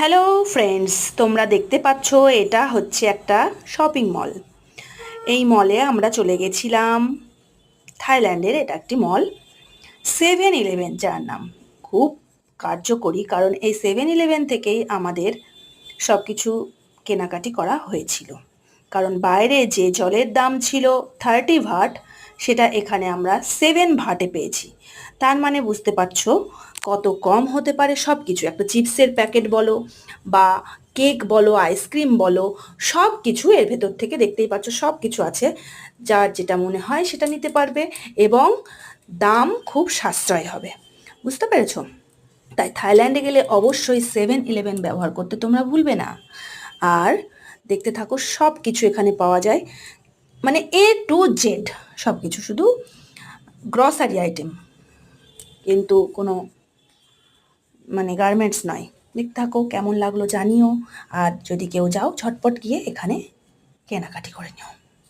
Hello friends, তোমরা দেখতে পাচ্ছ এটা হচ্ছে একটা শপিং মল। এই মলে আমরা চলে গেছিলাম। থাইল্যান্ডের এটা একটি মল, 7-11 যার নাম। খুব কার্যকরী, কারণ এই 7-11 থেকেই আমাদের সব কিছু কেনাকাটি করা হয়েছিল। কারণ বাইরে যে জলের দাম ছিল 30 ভাট, সেটা এখানে আমরা 7 ভাটে পেয়েছি। তার মানে বুঝতে পারছো কত কম হতে পারে সব কিছু। একটা চিপসের প্যাকেট বলো বা কেক বলো, আইসক্রিম বলো, সব কিছু এর ভেতর থেকে দেখতেই পাচ্ছ সব কিছু আছে। যার যেটা মনে হয় সেটা নিতে পারবে এবং দাম খুব সাশ্রয় হবে। বুঝতে পেরেছো? তাই থাইল্যান্ডে গেলে অবশ্যই 7-11 ব্যবহার করতে তোমরা ভুলবে না। আর দেখতে থাকো, সব কিছু এখানে পাওয়া যায়, মানে A to Z সব কিছু, শুধু গ্রসারি আইটেম, কিন্তু কোনো মানে গার্মেন্টস নয়। দেখতে থাকো, কেমন লাগলো জানিও। আর যদি কেউ যাও ঝটপট গিয়ে এখানে কেনাকাটি করে নিও।